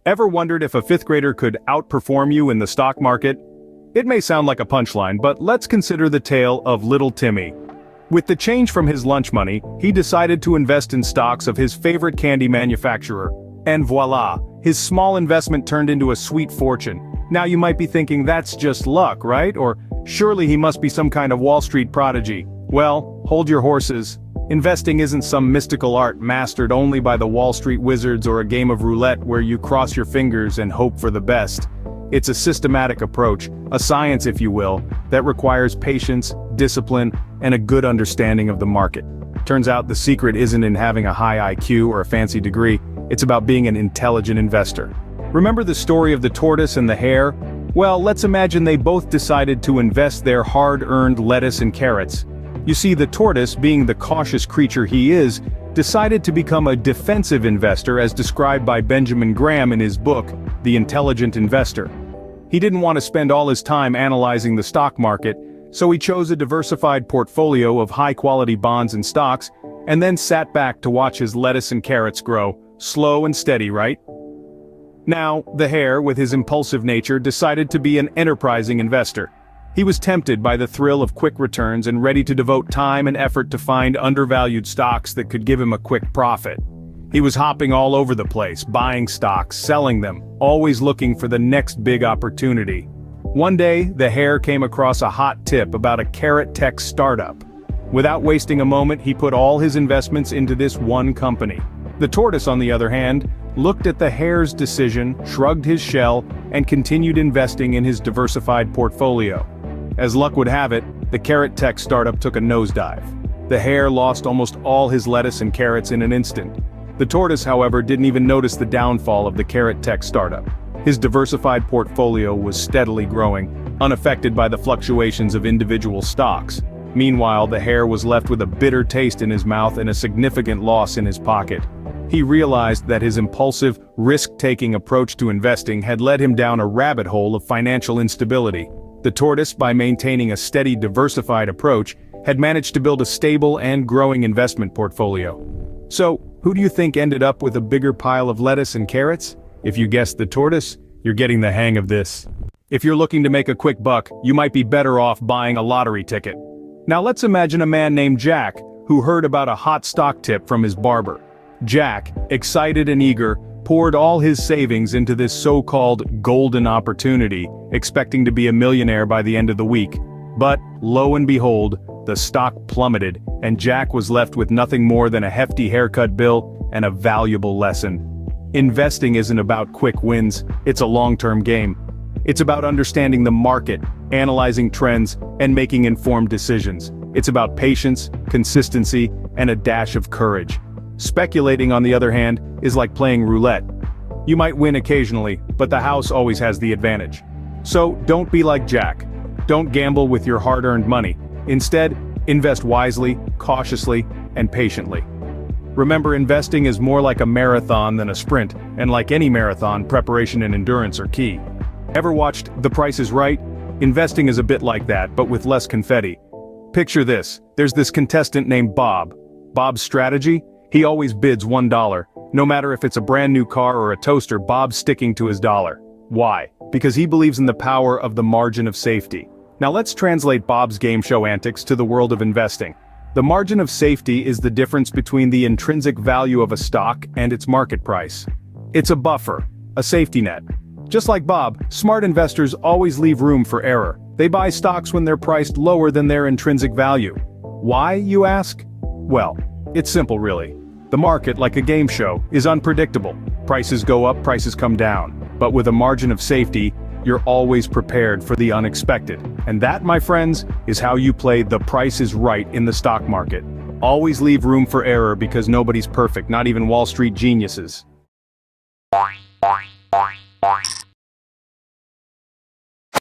Ever wondered if a fifth grader could outperform you in the stock market? It may sound like a punchline, but let's consider the tale of little Timmy. With the change from his lunch money, he decided to invest in stocks of his favorite candy manufacturer. And voila, his small investment turned into a sweet fortune. Now you might be thinking that's just luck, right? Or surely he must be some kind of Wall Street prodigy. Well, hold your horses. Investing isn't some mystical art mastered only by the Wall Street wizards or a game of roulette where you cross your fingers and hope for the best. It's a systematic approach, a science if you will, that requires patience, discipline, and a good understanding of the market. Turns out the secret isn't in having a high IQ or a fancy degree, it's about being an intelligent investor. Remember the story of the tortoise and the hare? Well, let's imagine they both decided to invest their hard-earned lettuce and carrots. You see, the tortoise, being the cautious creature he is, decided to become a defensive investor as described by Benjamin Graham in his book, The Intelligent Investor. He didn't want to spend all his time analyzing the stock market, so he chose a diversified portfolio of high-quality bonds and stocks, and then sat back to watch his lettuce and carrots grow, slow and steady, right? Now, the hare, with his impulsive nature, decided to be an enterprising investor. He was tempted by the thrill of quick returns and ready to devote time and effort to find undervalued stocks that could give him a quick profit. He was hopping all over the place, buying stocks, selling them, always looking for the next big opportunity. One day, the hare came across a hot tip about a carrot tech startup. Without wasting a moment, he put all his investments into this one company. The tortoise, on the other hand, looked at the hare's decision, shrugged his shell, and continued investing in his diversified portfolio. As luck would have it, the carrot tech startup took a nosedive. The hare lost almost all his lettuce and carrots in an instant. The tortoise, however, didn't even notice the downfall of the carrot tech startup. His diversified portfolio was steadily growing, unaffected by the fluctuations of individual stocks. Meanwhile, the hare was left with a bitter taste in his mouth and a significant loss in his pocket. He realized that his impulsive, risk-taking approach to investing had led him down a rabbit hole of financial instability. The tortoise, by maintaining a steady, diversified approach, had managed to build a stable and growing investment portfolio. So, who do you think ended up with a bigger pile of lettuce and carrots? If you guessed the tortoise, you're getting the hang of this. If you're looking to make a quick buck, you might be better off buying a lottery ticket. Now let's imagine a man named Jack, who heard about a hot stock tip from his barber. Jack, excited and eager, poured all his savings into this so-called golden opportunity, expecting to be a millionaire by the end of the week. But, lo and behold, the stock plummeted, and Jack was left with nothing more than a hefty haircut bill and a valuable lesson. Investing isn't about quick wins, it's a long-term game. It's about understanding the market, analyzing trends, and making informed decisions. It's about patience, consistency, and a dash of courage. Speculating, on the other hand, is like playing roulette. You might win occasionally, but the house always has the advantage. So, don't be like Jack. Don't gamble with your hard-earned money. Instead, invest wisely, cautiously, and patiently. Remember, investing is more like a marathon than a sprint, and like any marathon, preparation and endurance are key. Ever watched The Price is Right? Investing is a bit like that, but with less confetti. Picture this, there's this contestant named Bob. Bob's strategy? He always bids $1. No matter if it's a brand new car or a toaster, Bob's sticking to his dollar. Why? Because he believes in the power of the margin of safety. Now let's translate Bob's game show antics to the world of investing. The margin of safety is the difference between the intrinsic value of a stock and its market price. It's a buffer, a safety net. Just like Bob, smart investors always leave room for error. They buy stocks when they're priced lower than their intrinsic value. Why, you ask? Well, it's simple really. The market, like a game show, is unpredictable. Prices go up, prices come down. But with a margin of safety, you're always prepared for the unexpected. And that, my friends, is how you play The Price is Right in the stock market. Always leave room for error because nobody's perfect, not even Wall Street geniuses.